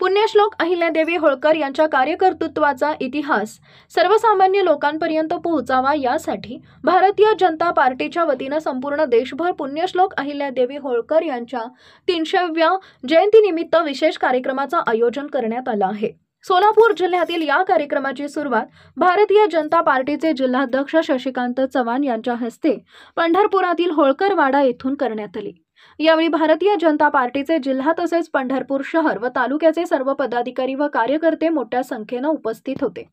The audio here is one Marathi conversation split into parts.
पुण्यश्लोक अहिल्यादेवी होळकर यांच्या कार्यकर्तृत्वाचा इतिहास सर्वसामान्य लोकांपर्यंत पोहोचावा यासाठी भारतीय जनता पार्टीच्या वतीने संपूर्ण देशभर पुण्यश्लोक अहिल्यादेवी होळकर यांच्या 300व्या जयंतीनिमित्त विशेष कार्यक्रमाचे आयोजन करण्यात आले आहे। सोलापूर जिल्ह्यातील या कार्यक्रमाची सुरुवात भारतीय जनता पार्टीचे जिल्हाध्यक्ष शशिकांत चव्हाण यांच्या हस्ते पंढरपुरातील होळकर वाडा येथून करण्यात आली। यावेळी भारतीय जनता पार्टीचे जिल्हा तसेच पंढरपूर शहर व तालुक्याचे सर्व पदाधिकारी व कार्यकर्ते मोठ्या संख्येने उपस्थित होते।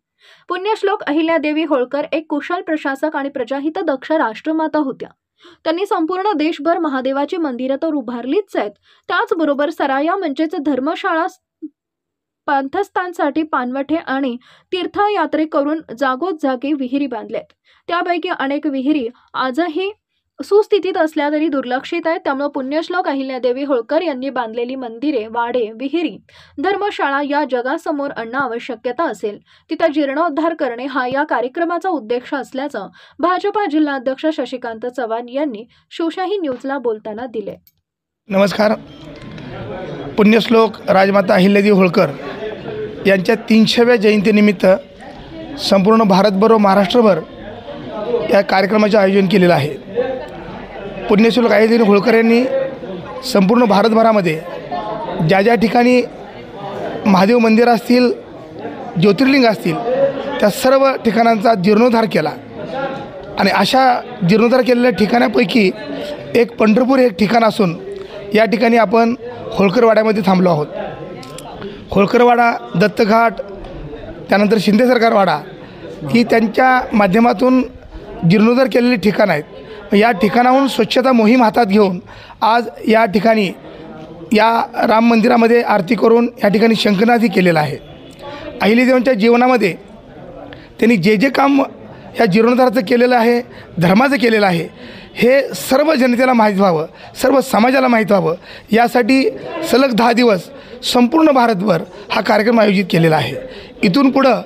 पुण्यश्लोक अहिल्यादेवी होळकर एक कुशल प्रशासक आणि प्रजाहित दक्ष राष्ट्रमाता होत्या। त्यांनी संपूर्ण देशभर महादेवाची मंदिरे तर उभारलीच आहेत, त्याचबरोबर सराया म्हणजेच धर्मशाळा, पंथस्थानसाठी पानवठे आणि तीर्थयात्रे करून जागोजागी विहिरी बांधल्यात। त्यापैकी अनेक विहिरी आजही सुस्थितीत असल्या तरी दुर्लक्षित आहेत। त्यामुळे पुण्यश्लोक अहिल्यादेवी होळकर यांनी बांधलेली मंदिरे, वाडे, विहिरी, धर्मशाळा या जगासमोर आणणं आवश्यकता असेल तिथे जीर्णोद्धार करणे हा या कार्यक्रमाचा उद्देश असल्याचं भाजपा जिल्हाध्यक्ष शशिकांत चव्हाण यांनी शिवशाही न्यूजला बोलताना दिले। नमस्कार। पुण्यश्लोक राजमाता अहिल्यादेवी होळकर यांच्या 300व्या जयंतीनिमित्त संपूर्ण भारतभर व महाराष्ट्रभर या कार्यक्रमाचे आयोजन केलेलं आहे। पुण्यश्लोक अहिल्यादेवी होळकर यांनी संपूर्ण भारतभरामध्ये ज्या ठिकाणी महादेव मंदिर असतील, ज्योतिर्लिंग असतील, त्या सर्व ठिकाणांचा जीर्णोद्धार केला आणि अशा जीर्णोद्धार केलेल्या ठिकाणापैकी एक पंढरपूर हे एक ठिकाण असून या ठिकाणी आपण होळकरवाड्यामध्ये थांबलो आहोत। होळकरवाडा, दत्तघाट, त्यानंतर शिंदे सरकार वाडा ही त्यांच्या माध्यमातून जीर्णोद्धार केलेली ठिकाणं आहेत। या ठिकाणाहून स्वच्छता मोहीम हातात घेऊन आज या ठिकाणी या राम मंदिरामध्ये आरती करून या ठिकाणी शंखनादही केलेला आहे। अहिल्यादेवींच्या जीवनामध्ये त्यांनी जे काम ह्या जीर्णोद्धाराचं केलेलं आहे, धर्माचं केलेलं आहे, हे सर्व जनतेला माहीत व्हावं, सर्व समाजाला माहीत व्हावं यासाठी सलग 10 दिवस संपूर्ण भारतभर हा कार्यक्रम आयोजित केलेला आहे। इथून पुढं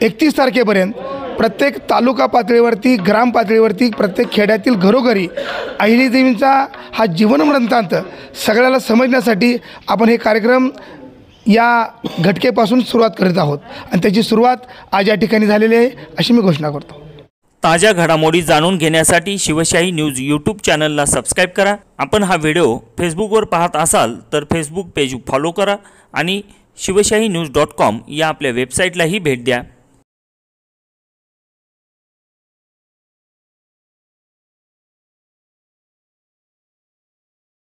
31 तारखेपर्यंत प्रत्येक तालुका पातळीवरती, ग्राम पातळीवरती, प्रत्येक खेड्यातील घरोघरी अहिल्यादेवींचा हा जीवनवृत्तांत सगळ्याला समजण्यासाठी आपण हे कार्यक्रम या घटकेपासून सुरुवात करत आहोत आणि त्याची सुरुवात आज या ठिकाणी झालेली आहे अशी मी घोषणा करतो। ताज्या घडामोडी जाणून घेण्यासाठी शिवशाही न्यूज यूट्यूब चॅनलला सबस्क्राईब करा। आपण हा व्हिडिओ फेसबुकवर पाहत असाल तर फेसबुक पेज फॉलो करा आणि शिवशाही न्यूज.com या आपल्या वेबसाईटलाही भेट द्या।